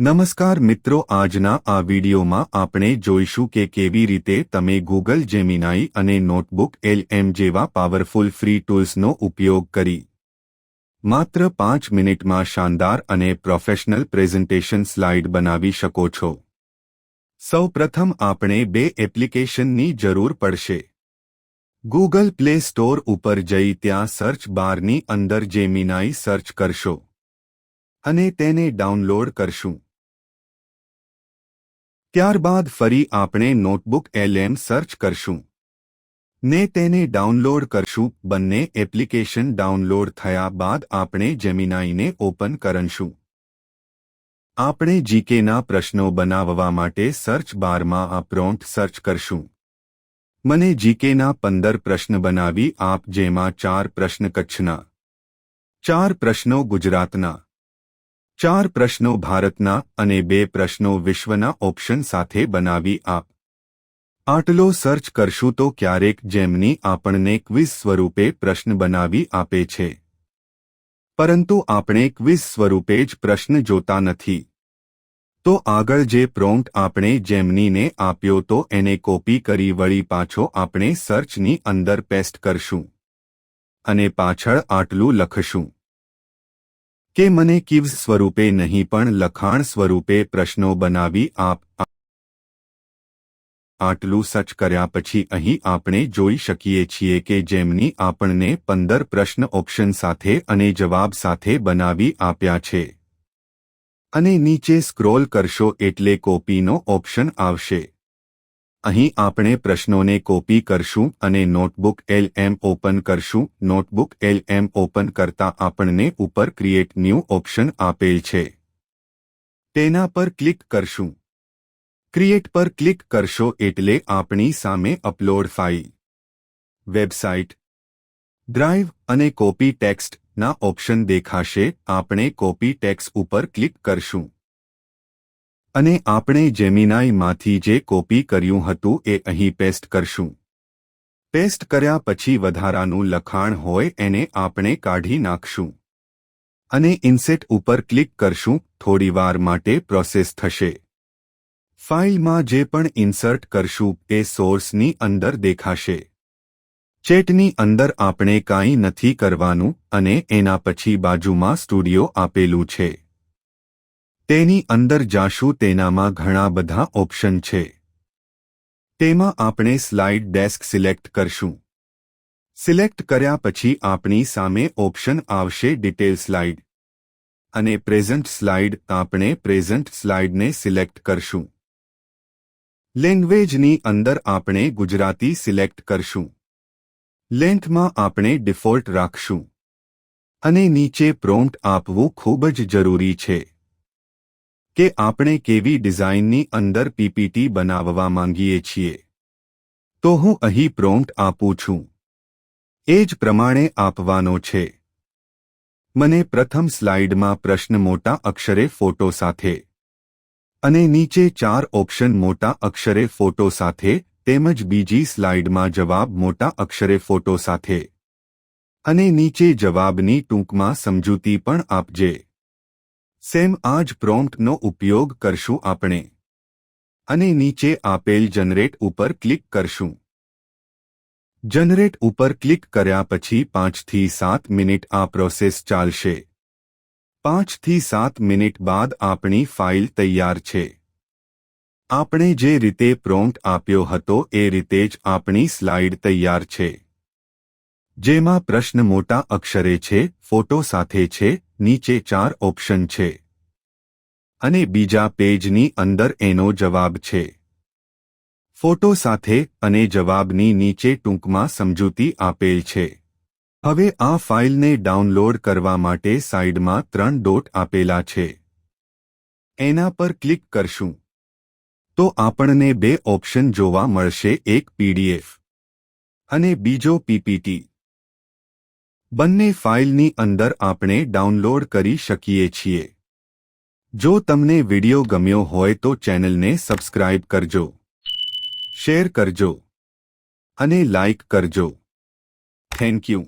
નમસ્કાર મિત્રો, આજના આ વિડીયોમાં આપણે જોઈશું કે કેવી રીતે તમે ગૂગલ જેમિનાઈ અને નોટબુક LM જેવા પાવરફુલ ફ્રી ટૂલ્સનો ઉપયોગ કરી માત્ર 5 મિનિટમાં શાનદાર અને પ્રોફેશનલ પ્રેઝન્ટેશન સ્લાઇડ બનાવી શકો છો। સૌપ્રથમ આપણે બે એપ્લિકેશનની જરૂર પડશે। ગૂગલ પ્લે સ્ટોર ઉપર જઈ ત્યાં સર્ચ બારની અંદર જેમિનાઈ સર્ચ કરશો અને તેને ડાઉનલોડ કરશું। ત્યારબાદ ફરી આપણે નોટબુક LM સર્ચ કરશું ને તેને ડાઉનલોડ કરશું। બંને એપ્લિકેશન ડાઉનલોડ થયા બાદ આપણે જેમિનાઈને ઓપન કરશું। આપણે જીકેના પ્રશ્નો બનાવવા માટે સર્ચ બારમાં આ પ્રોમ્પ્ટ સર્ચ કરશું। મને જીકેના 15 પ્રશ્ન બનાવી આપ, જેમાં 4 પ્રશ્ન કચ્છના, 4 પ્રશ્નો ગુજરાતના, 4 પ્રશ્નો ભારતના અને 2 પ્રશ્નો વિશ્વના ઓપ્શન સાથે બનાવી આપ। આટલો સર્ચ કરશું તો ક્યારેક જેમિની આપણને ક્વિઝ સ્વરૂપે પ્રશ્ન બનાવી આપે છે, પરંતુ આપણે ક્વિઝ સ્વરૂપે જ પ્રશ્ન જોતા નથી। તો આગળ જે પ્રોમ્પ્ટ આપણે જેમિનીને આપ્યો તો એને કોપી કરી વળી પાછો આપણે સર્ચની અંદર પેસ્ટ કરશું અને પાછળ આટલું લખશું કે મને ક્વિઝ સ્વરૂપે નહીં પણ લખાણ સ્વરૂપે પ્રશ્નો બનાવી આપ। આટલું સર્ચ કર્યા પછી અહીં આપણે જોઈ શકીએ છીએ કે જેમિની આપણને 15 પ્રશ્ન ઓપ્શન સાથે અને જવાબ સાથે બનાવી આપ્યા છે અને નીચે સ્ક્રોલ કરશો એટલે કોપીનો ઓપ્શન આવશે। અહીં આપણે પ્રશ્નોને કોપી કરશું અને નોટબુક LM ઓપન કરશું। નોટબુક LM ઓપન કરતા આપણને ઉપર ક્રિએટ ન્યૂ ઓપ્શન આપેલ છે, તેના પર ક્લિક કરશું। ક્રિએટ પર ક્લિક કરશો એટલે આપણી સામે અપલોડ ફાઇલ, વેબસાઇટ, ડ્રાઈવ અને કોપી ટેક્સ્ટ ના ઓપ્શન દેખાશે। આપણે કોપી ટેક્સ્ટ ઉપર ક્લિક કરશું અને આપણે જેમિનાઈમાંથી જે કોપી કર્યું હતું એ અહીં પેસ્ટ કરશું। પેસ્ટ કર્યા પછી વધારાનું લખાણ હોય એને આપણે કાઢી નાખશું અને ઇન્સર્ટ ઉપર ક્લિક કરશું। થોડીવાર માટે પ્રોસેસ થશે। ફાઇલમાં જે પણ ઇન્સર્ટ કરશું એ સોર્સની અંદર દેખાશે। ચેટની અંદર આપણે કાંઈ નથી કરવાનું અને એના પછી બાજુમાં સ્ટુડિયો આપેલું છે, તેની અંદર જાશું। તેનામાં ઘણા બધા ઓપ્શન છે, તેમાં આપણે સ્લાઇડ ડેસ્ક સિલેક્ટ કરશું। સિલેક્ટ કર્યા પછી આપણી સામે ઓપ્શન આવશે ડિટેલ સ્લાઇડ અને પ્રેઝન્ટ સ્લાઇડ। આપણે પ્રેઝન્ટ સ્લાઇડને સિલેક્ટ કરશું। લેંગ્વેજની અંદર આપણે ગુજરાતી સિલેક્ટ કરશું। લેન્થમાં આપણે ડિફોલ્ટ રાખશું અને નીચે પ્રોમ્પ્ટ આપવું ખૂબ જ જરૂરી છે કે આપણે કેવી ડિઝાઇનની અંદર PPT બનાવવા માંગીએ છીએ। તો હું અહીં પ્રોમ્પ્ટ આપું છું, એ જ પ્રમાણે આપવાનો છે। મને પ્રથમ સ્લાઇડમાં પ્રશ્ન મોટા અક્ષરે ફોટો સાથે અને નીચે 4 ઓપ્શન મોટા અક્ષરે ફોટો સાથે, તેમજ બીજી સ્લાઇડમાં જવાબ મોટા અક્ષરે ફોટો સાથે અને નીચે જવાબની ટૂંકમાં સમજૂતી પણ આપજે। સેમ આ જ પ્રોમ્પ્ટનો ઉપયોગ કરશું આપણે અને નીચે આપેલ જનરેટ ઉપર ક્લિક કરશું। જનરેટ ઉપર ક્લિક કર્યા પછી 5 થી 7 મિનિટ આ પ્રોસેસ ચાલશે। 5 થી 7 મિનિટ બાદ આપણી ફાઇલ તૈયાર છે। આપણે જે રીતે પ્રોમ્પ્ટ આપ્યો હતો એ રીતે જ આપણી સ્લાઇડ તૈયાર છે, જેમાં પ્રશ્ન મોટા અક્ષરે છે, ફોટો સાથે છે, નીચે 4 ઓપ્શન છે અને બીજા પેજની અંદર એનો જવાબ છે ફોટો સાથે અને જવાબની નીચે ટૂંકમાં સમજૂતી આપેલ છે। હવે આ ફાઇલને ડાઉનલોડ કરવા માટે સાઇડમાં 3 ડોટ આપેલા છે, એના પર ક્લિક કરશું તો આપણને 2 ઓપ્શન જોવા મળશે, એક PDF અને બીજો PPT। બંને ફાઇલની અંદર આપણે ડાઉનલોડ કરી શકીએ છીએ। જો તમને વિડિયો ગમ્યો હોય તો ચેનલને સબસ્ક્રાઇબ કરજો, શેર કરજો અને લાઇક કરજો। Thank you.